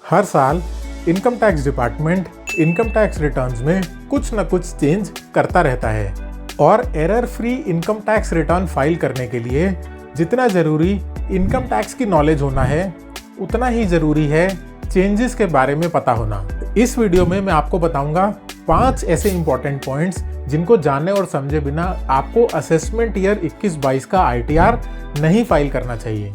हर साल income tax department income tax returns में कुछ न कुछ चेंज करता रहता है और error free income tax return file करने के लिए जितना ज़रूरी इनकम टैक्स की नॉलेज होना है उतना ही ज़रूरी है चेंजेस के बारे में पता होना। इस वीडियो में मैं आपको बताऊंगा 5 ऐसे इंपॉर्टेंट पॉइंट्स जिनको जाने और समझे बिना आपको असेसमेंट ईयर 21-22 का ITR नहीं फाइल करना चाहिए।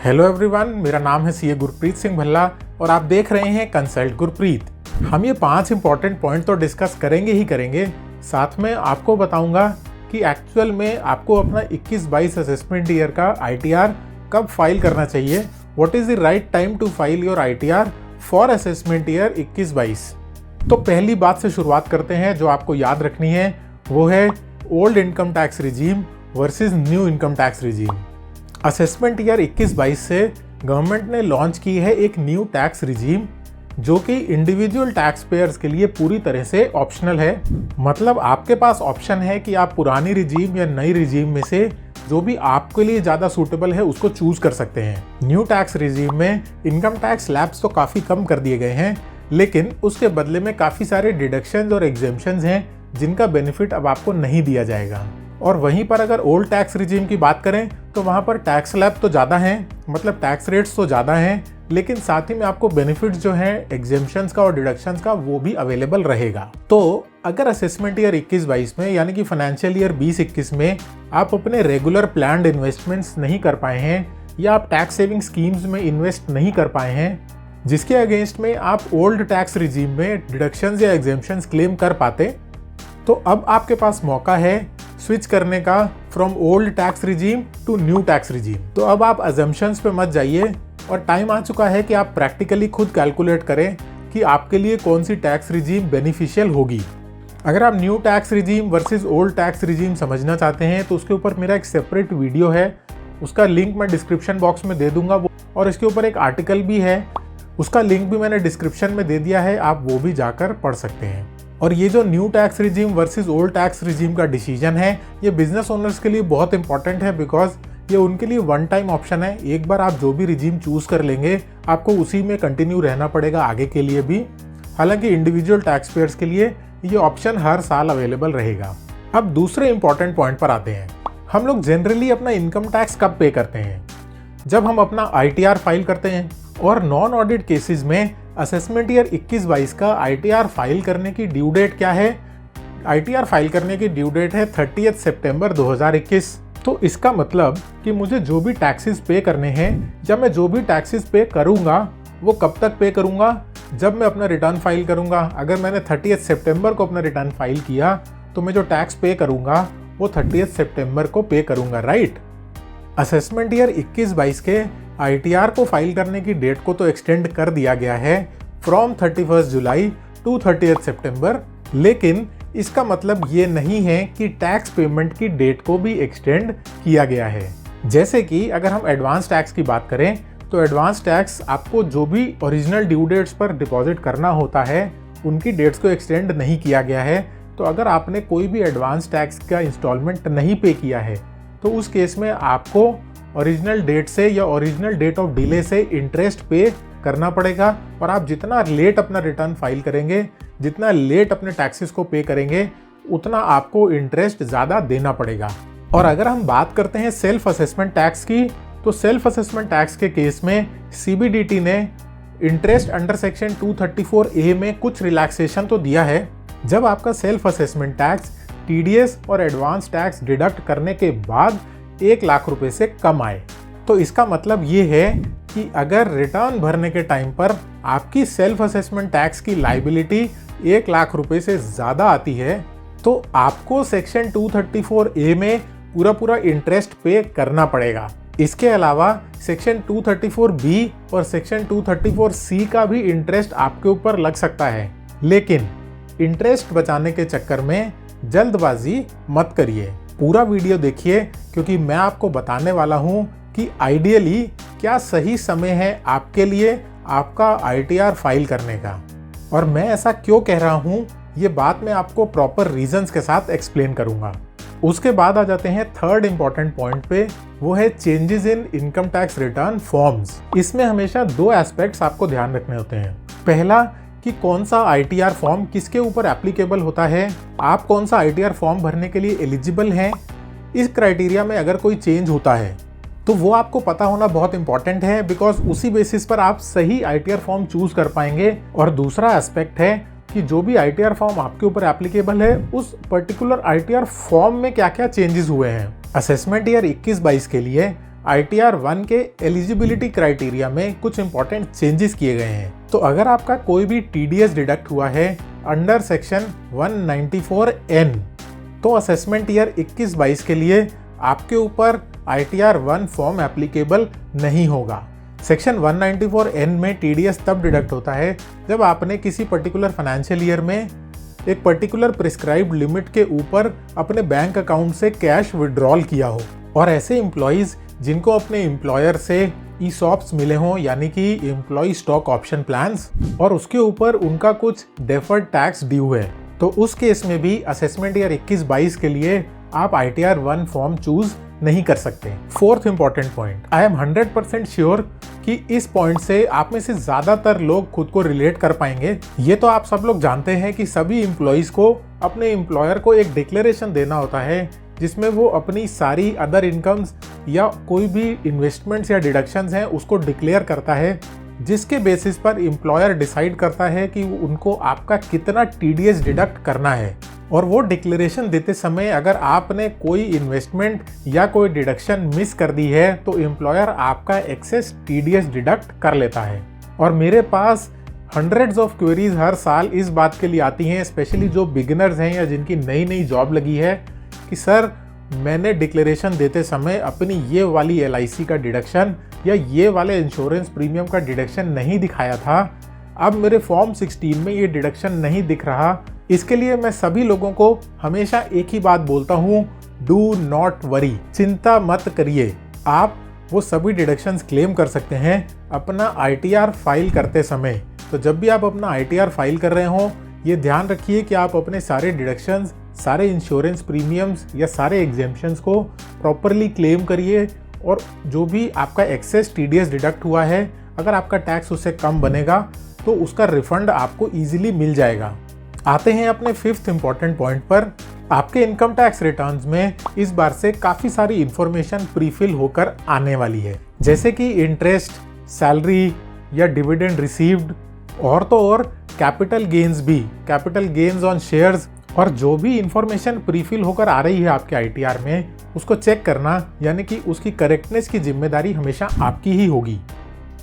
हेलो एवरीवन, मेरा नाम है CA गुरप्रीत सिंह भल्ला और आप देख रहे हैं कंसल्ट गुरप्रीत। हम ये 5 इंपॉर्टेंट पॉइंट तो डिस्कस करेंगे ही करेंगे, साथ में आपको बताऊंगा कि एक्चुअल में आपको अपना 21-22 असेसमेंट ईयर का ITR कब फाइल करना चाहिए। What is the right time to file your ITR for assessment year 21-22। तो पहली बात से शुरुआत करते हैं जो आपको याद रखनी है, वो है old income tax regime versus new income tax regime. Assessment year 21-22 से गवर्नमेंट ने लॉन्च की है एक न्यू टैक्स रिजीम जो कि इंडिविजुअल टैक्स पेयर्स के लिए पूरी तरह से ऑप्शनल है। मतलब आपके पास ऑप्शन है कि आप पुरानी रिजीम या नई रिजीम में से जो भी आपके लिए ज़्यादा सूटेबल है उसको चूज कर सकते हैं। न्यू टैक्स रिजीम में इनकम टैक्स स्लैब्स तो काफ़ी कम कर दिए गए हैं, लेकिन उसके बदले में काफ़ी सारे डिडक्शंस और एग्जेम्पशंस हैं जिनका बेनिफिट अब आपको नहीं दिया जाएगा। और वहीं पर अगर ओल्ड टैक्स रिजीम की बात करें तो वहाँ पर टैक्स स्लैब तो ज़्यादा हैं, मतलब टैक्स रेट्स तो ज़्यादा हैं, लेकिन साथ ही में आपको बेनिफिट्स जो हैं एग्जेम्पशंस का और डिडक्शंस का वो भी अवेलेबल रहेगा। तो अगर असेसमेंट ईयर 21-22 में यानी कि फाइनेंशियल ईयर 20-21 में आप अपने रेगुलर प्लान्ड इन्वेस्टमेंट्स नहीं कर पाए हैं या आप टैक्स सेविंग स्कीम्स में इन्वेस्ट नहीं कर पाए हैं जिसके अगेंस्ट में आप ओल्ड टैक्स रिजीम में डिडक्शंस या एग्जेम्पशंस क्लेम कर पाते, तो अब आपके पास मौका है स्विच करने का from old tax regime to new tax regime. तो अब आप अजम्पशंस पे मत जाइए और टाइम आ चुका है कि आप प्रैक्टिकली खुद कैलकुलेट करें कि आपके लिए कौन सी टैक्स रिजीम बेनिफिशियल होगी। अगर आप new tax regime versus old tax regime समझना चाहते हैं तो उसके ऊपर मेरा एक सेपरेट वीडियो है, उसका लिंक मैं डिस्क्रिप्शन बॉक्स में दे दूंगा, और इसके ऊपर एक आर्टिकल भी है, उसका लिंक भी मैंने डिस्क्रिप्शन में दे दिया है, आप वो भी जाकर पढ़ सकते हैं। और ये जो new tax regime versus old tax regime का डिसीजन है ये बिजनेस ओनर्स के लिए बहुत इंपॉर्टेंट है, बिकॉज ये उनके लिए वन टाइम ऑप्शन है। एक बार आप जो भी रिजीम चूज कर लेंगे आपको उसी में कंटिन्यू रहना पड़ेगा आगे के लिए भी। हालांकि इंडिविजुअल टैक्स पेयर्स के लिए ये ऑप्शन हर साल अवेलेबल रहेगा। अब दूसरे इंपॉर्टेंट पॉइंट पर आते हैं। हम लोग जनरली अपना इनकम टैक्स कब पे करते हैं? जब हम अपना ITR फाइल करते हैं। और नॉन ऑडिट केसेस में असेसमेंट ईयर 21-22 का ITR फाइल करने की ड्यू डेट क्या है? ITR फाइल करने की ड्यू डेट है 30 सितंबर 2021। तो इसका मतलब कि मुझे जो भी टैक्सेस पे करने हैं या मैं जो भी टैक्सेस पे करूंगा वो कब तक पे करूंगा? जब मैं अपना रिटर्न फाइल करूंगा। अगर मैंने 30 सितंबर को अपना रिटर्न फाइल किया तो मैं जो टैक्स पे करूंगा वो 30 सितंबर को पे करूंगा, राइट? असेसमेंट ईयर 21-22 के ITR को फाइल करने की डेट को तो एक्सटेंड कर दिया गया है फ्रॉम 31 जुलाई टू 30 सितंबर, लेकिन इसका मतलब ये नहीं है कि टैक्स पेमेंट की डेट को भी एक्सटेंड किया गया है। जैसे कि अगर हम एडवांस टैक्स की बात करें तो एडवांस टैक्स आपको जो भी ओरिजिनल ड्यू डेट्स पर डिपॉजिट करना होता है उनकी डेट्स को एक्सटेंड नहीं किया गया है। तो अगर आपने कोई भी एडवांस टैक्स का इंस्टॉलमेंट नहीं पे किया है तो उस केस में आपको ओरिजिनल डेट से या ओरिजिनल डेट ऑफ डिले से इंटरेस्ट पे करना पड़ेगा। और आप जितना लेट अपना रिटर्न फाइल करेंगे, जितना लेट अपने टैक्सेस को पे करेंगे, उतना आपको इंटरेस्ट ज़्यादा देना पड़ेगा। और अगर हम बात करते हैं सेल्फ असेसमेंट टैक्स की, तो सेल्फ असेसमेंट टैक्स के केस में CBDT ने इंटरेस्ट अंडर सेक्शन 234A में कुछ रिलैक्सेशन तो दिया है। जब आपका सेल्फ असेसमेंट टैक्स TDS और एडवांस टैक्स डिडक्ट करने के बाद 1 लाख रुपए से कम आए, तो इसका मतलब ये है कि अगर रिटर्न भरने के टाइम पर आपकी सेल्फ असेसमेंट टैक्स की लायबिलिटी 1 लाख रुपए से ज़्यादा आती है तो आपको सेक्शन 234A में पूरा इंटरेस्ट पे करना पड़ेगा। इसके अलावा सेक्शन 234B और सेक्शन 234C का भी इंटरेस्ट आपके ऊपर लग सकता है, लेकिन इंटरेस्ट बचाने के चक्कर में जल्दबाजी मत करिए। पूरा वीडियो देखिए क्योंकि मैं आपको बताने वाला हूं कि आइडियली क्या सही समय है आपके लिए आपका ITR फाइल करने का। और मैं ऐसा क्यों कह रहा हूं ये बात मैं आपको प्रॉपर रीजंस के साथ एक्सप्लेन करूंगा। उसके बाद आ जाते हैं थर्ड इंपॉर्टेंट पॉइंट पे, वो है changes in income tax return forms. इसमें हमेशा दो एस्पेक्ट्स आपको ध्यान रखने होते हैं। पहला कि कौन सा ITR फॉर्म किसके ऊपर एप्लीकेबल होता है, आप कौन सा ITR फॉर्म भरने के लिए एलिजिबल हैं। इस क्राइटेरिया में अगर कोई चेंज होता है तो वो आपको पता होना बहुत इंपॉर्टेंट है, बिकॉज उसी बेसिस पर आप सही ITR फॉर्म चूज कर पाएंगे। और दूसरा एस्पेक्ट है कि जो भी ITR फॉर्म आपके ऊपर एप्लीकेबल है उस पर्टिकुलर ITR फॉर्म में क्या क्या चेंजेस हुए हैं। असेसमेंट ईयर 21-22 के लिए ITR 1 के एलिजिबिलिटी क्राइटेरिया में कुछ इंपॉर्टेंट चेंजेस किए गए हैं। तो अगर आपका कोई भी TDS डिडक्ट हुआ है अंडर सेक्शन 194N, तो असेसमेंट ईयर 21-22 के लिए आपके ऊपर ITR 1 फॉर्म एप्लीकेबल नहीं होगा। सेक्शन 194N में TDS तब डिडक्ट होता है जब आपने किसी पर्टिकुलर फाइनेंशियल ईयर में एक पर्टिकुलर प्रिस्क्राइब्ड लिमिट के ऊपर अपने बैंक अकाउंट से कैश विड्रॉल किया हो। और ऐसे एम्प्लॉइज जिनको अपने एम्प्लॉयर से ESOPs मिले हों, यानी कि एम्प्लॉय स्टॉक ऑप्शन प्लान्स, और उसके ऊपर उनका कुछ डेफर्ड टैक्स ड्यू है, तो उस केस में भी असेसमेंट ईयर 21-22 के लिए आप ITR 1 फॉर्म चूज नहीं कर सकते। Fourth important point, I am 100% sure कि इस पॉइंट से आप में से ज्यादातर लोग खुद को रिलेट कर पाएंगे। ये तो आप सब लोग जानते हैं कि सभी एम्प्लॉइज को अपने एम्प्लॉयर को एक डिक्लेरेशन देना होता है जिसमें वो अपनी सारी अदर इनकम्स या कोई भी इन्वेस्टमेंट्स या डिडक्शंस हैं उसको डिक्लेयर करता है, जिसके बेसिस पर एम्प्लॉयर डिसाइड करता है कि उनको आपका कितना TDS डिडक्ट करना है। और वो डिक्लेरेशन देते समय अगर आपने कोई इन्वेस्टमेंट या कोई डिडक्शन मिस कर दी है तो एम्प्लॉयर आपका एक्सेस TDS डिडक्ट कर लेता है। और मेरे पास हंड्रेड्स ऑफ क्वेरीज हर साल इस बात के लिए आती हैं, स्पेशली जो बिगिनर्स हैं या जिनकी नई नई जॉब लगी है, कि सर मैंने डिक्लेरेशन देते समय अपनी ये वाली LIC का डिडक्शन या ये वाले इंश्योरेंस प्रीमियम का डिडक्शन नहीं दिखाया था, अब मेरे फॉर्म 16 में ये डिडक्शन नहीं दिख रहा। इसके लिए मैं सभी लोगों को हमेशा एक ही बात बोलता हूँ, डू नॉट वरी, चिंता मत करिए, आप वो सभी डिडक्शंस क्लेम कर सकते हैं अपना ITR फाइल करते समय। तो जब भी आप अपना ITR फाइल कर रहे हो, ये ध्यान रखिए कि आप अपने सारे डिडक्शंस, सारे इंश्योरेंस प्रीमियम्स या सारे एग्जेम्पशंस को प्रॉपरली क्लेम करिए। और जो भी आपका एक्सेस TDS डिडक्ट हुआ है, अगर आपका टैक्स उससे कम बनेगा तो उसका रिफंड आपको ईजिली मिल जाएगा। आते हैं अपने फिफ्थ इंपॉर्टेंट पॉइंट पर। आपके इनकम टैक्स रिटर्न्स में इस बार से काफ़ी सारी इंफॉर्मेशन प्रीफिल होकर आने वाली है, जैसे कि इंटरेस्ट, सैलरी या डिविडेंड रिसीव्ड, और तो और कैपिटल गेन्स भी, कैपिटल गेन्स ऑन शेयर्स। और जो भी इंफॉर्मेशन प्रीफिल होकर आ रही है आपके ITR में, उसको चेक करना, यानी कि उसकी करेक्टनेस की जिम्मेदारी हमेशा आपकी ही होगी।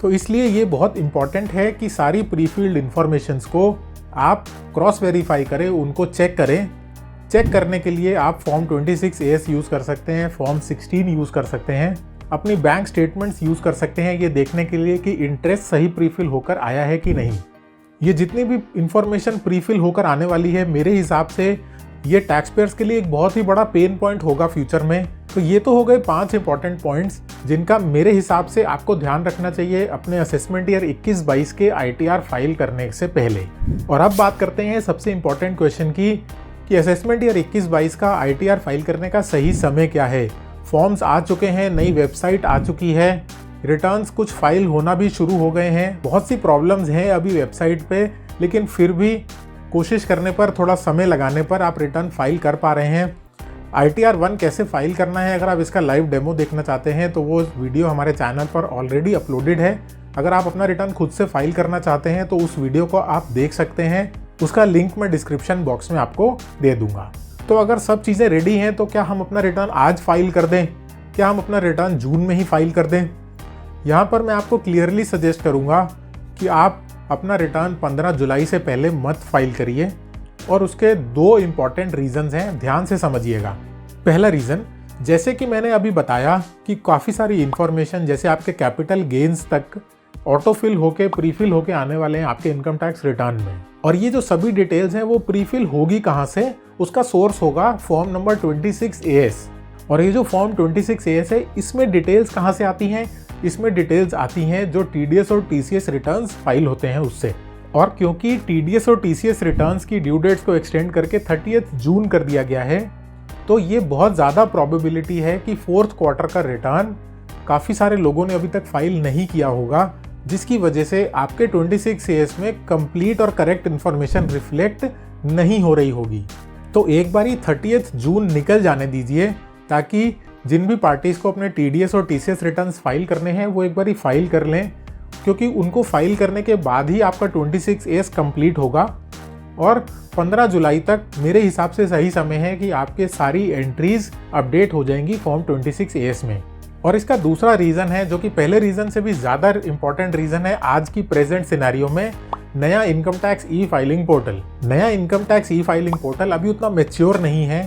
तो इसलिए ये बहुत इंपॉर्टेंट है कि सारी प्रीफिल्ड इंफॉर्मेशंस को आप क्रॉस वेरीफाई करें, उनको चेक करें। चेक करने के लिए आप फॉर्म 26AS यूज़ कर सकते हैं, फॉर्म 16 यूज़ कर सकते हैं, अपनी बैंक स्टेटमेंट्स यूज़ कर सकते हैं, ये देखने के लिए कि इंटरेस्ट सही प्रीफिल होकर आया है कि नहीं। ये जितनी भी इंफॉर्मेशन प्रीफिल होकर आने वाली है, मेरे हिसाब से ये टैक्स पेयर्स के लिए एक बहुत ही बड़ा पेन पॉइंट होगा फ्यूचर में। तो ये तो हो गए 5 इंपॉर्टेंट पॉइंट्स जिनका मेरे हिसाब से आपको ध्यान रखना चाहिए अपने असेसमेंट ईयर 21-22 के ITR फाइल करने से पहले। और अब बात करते हैं सबसे इंपॉर्टेंट क्वेश्चन की, कि असेसमेंट ईयर 21-22 का ITR फाइल करने का सही समय क्या है। फॉर्म्स आ चुके हैं, नई वेबसाइट आ चुकी है, रिटर्न्स कुछ फाइल होना भी शुरू हो गए हैं। बहुत सी प्रॉब्लम्स हैं अभी वेबसाइट पे, लेकिन फिर भी कोशिश करने पर, थोड़ा समय लगाने पर आप रिटर्न फाइल कर पा रहे हैं। ITR 1 कैसे फाइल करना है, अगर आप इसका लाइव डेमो देखना चाहते हैं तो वो वीडियो हमारे चैनल पर ऑलरेडी अपलोडेड है। अगर आप अपना रिटर्न खुद से फाइल करना चाहते हैं तो उस वीडियो को आप देख सकते हैं, उसका लिंक मैं डिस्क्रिप्शन बॉक्स में आपको दे दूंगा। तो अगर सब चीज़ें रेडी हैं तो क्या हम अपना रिटर्न आज फाइल कर दें, क्या हम अपना रिटर्न जून में ही फाइल कर दें? यहाँ पर मैं आपको क्लियरली सजेस्ट करूँगा कि आप अपना रिटर्न 15 जुलाई से पहले मत फाइल करिए, और उसके 2 इम्पॉर्टेंट रीजंस हैं, ध्यान से समझिएगा। पहला रीज़न, जैसे कि मैंने अभी बताया कि काफ़ी सारी इन्फॉर्मेशन जैसे आपके कैपिटल गेन्स तक ऑटोफिल होके, प्रीफिल होके आने वाले हैं आपके इनकम टैक्स रिटर्न में। और ये जो सभी डिटेल्स हैं वो प्रीफिल होगी कहाँ से, उसका सोर्स होगा फॉर्म नंबर 26AS। और ये जो फॉर्म 26AS है, इसमें डिटेल्स कहाँ से आती हैं? इसमें डिटेल्स आती हैं जो TDS और TCS रिटर्न्स फाइल होते हैं उससे। और क्योंकि TDS और TCS रिटर्न्स की ड्यू डेट्स को एक्सटेंड करके 30 जून कर दिया गया है, तो ये बहुत ज़्यादा प्रोबेबिलिटी है कि फोर्थ क्वार्टर का रिटर्न काफ़ी सारे लोगों ने अभी तक फाइल नहीं किया होगा, जिसकी वजह से आपके 26 एएस में कंप्लीट और करेक्ट इन्फॉर्मेशन रिफ्लेक्ट नहीं हो रही होगी। तो एक बारी 30 जून निकल जाने दीजिए, ताकि जिन भी पार्टीज़ को अपने TDS और TCS रिटर्न्स फाइल करने हैं वो एक बारी फाइल कर लें, क्योंकि उनको फाइल करने के बाद ही आपका 26 एएस कंप्लीट होगा। और 15 जुलाई तक मेरे हिसाब से सही समय है कि आपके सारी एंट्रीज अपडेट हो जाएंगी फॉर्म 26 एएस में। और इसका दूसरा रीज़न है, जो कि पहले रीज़न से भी ज़्यादा इंपॉर्टेंट रीज़न है आज की प्रेजेंट सिनेरियो में, नया income tax e filing portal. नया income tax e filing portal अभी उतना मैच्योर नहीं है,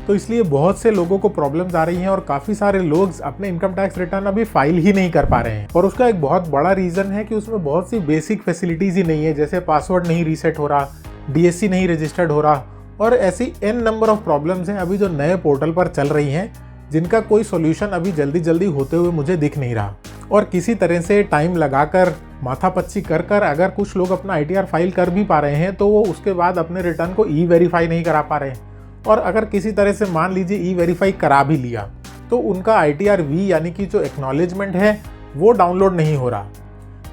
तो इसलिए बहुत से लोगों को प्रॉब्लम्स आ रही हैं और काफ़ी सारे लोग अपने इनकम टैक्स रिटर्न अभी फाइल ही नहीं कर पा रहे हैं। और उसका एक बहुत बड़ा रीज़न है कि उसमें बहुत सी बेसिक फैसिलिटीज़ ही नहीं है, जैसे पासवर्ड नहीं रीसेट हो रहा, DSC नहीं रजिस्टर्ड हो रहा, और ऐसी n नंबर ऑफ प्रॉब्लम्स हैं अभी जो नए पोर्टल पर चल रही हैं, जिनका कोई सॉल्यूशन अभी जल्दी जल्दी होते हुए मुझे दिख नहीं रहा। और किसी तरह से टाइम लगाकर माथापच्ची कर अगर कुछ लोग अपना ITR फाइल कर भी पा रहे हैं, तो वो उसके बाद अपने रिटर्न को E-वेरीफाई नहीं करा पा रहे हैं। और अगर किसी तरह से मान लीजिए E-वेरीफाई करा भी लिया, तो उनका ITR-V यानी कि जो एक्नॉलेजमेंट है वो डाउनलोड नहीं हो रहा।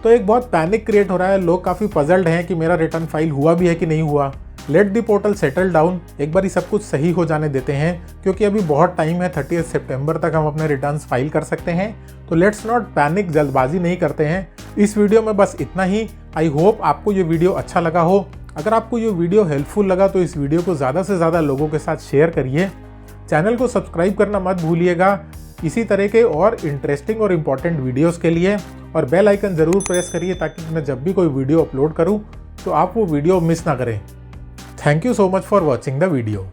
तो एक बहुत पैनिक क्रिएट हो रहा है, लोग काफ़ी पजल्ड हैं कि मेरा रिटर्न फाइल हुआ भी है कि नहीं हुआ। Let the portal settle down, एक बार सब कुछ सही हो जाने देते हैं, क्योंकि अभी बहुत टाइम है, 30 सितंबर तक हम अपने रिटर्न्स फाइल कर सकते हैं। तो लेट्स नॉट पैनिक, जल्दबाजी नहीं करते हैं। इस वीडियो में बस इतना ही। आई होप आपको ये वीडियो अच्छा लगा हो। अगर आपको ये वीडियो हेल्पफुल लगा तो इस वीडियो को ज़्यादा से ज़्यादा लोगों के साथ शेयर करिए। चैनल को सब्सक्राइब करना मत भूलिएगा इसी तरह के और इंटरेस्टिंग और इम्पॉर्टेंट वीडियोज़ के लिए, और बेल आइकन ज़रूर प्रेस करिए ताकि मैं जब भी कोई वीडियो अपलोड करूँ तो आप वो वीडियो मिस ना करें। Thank you so much for watching the video.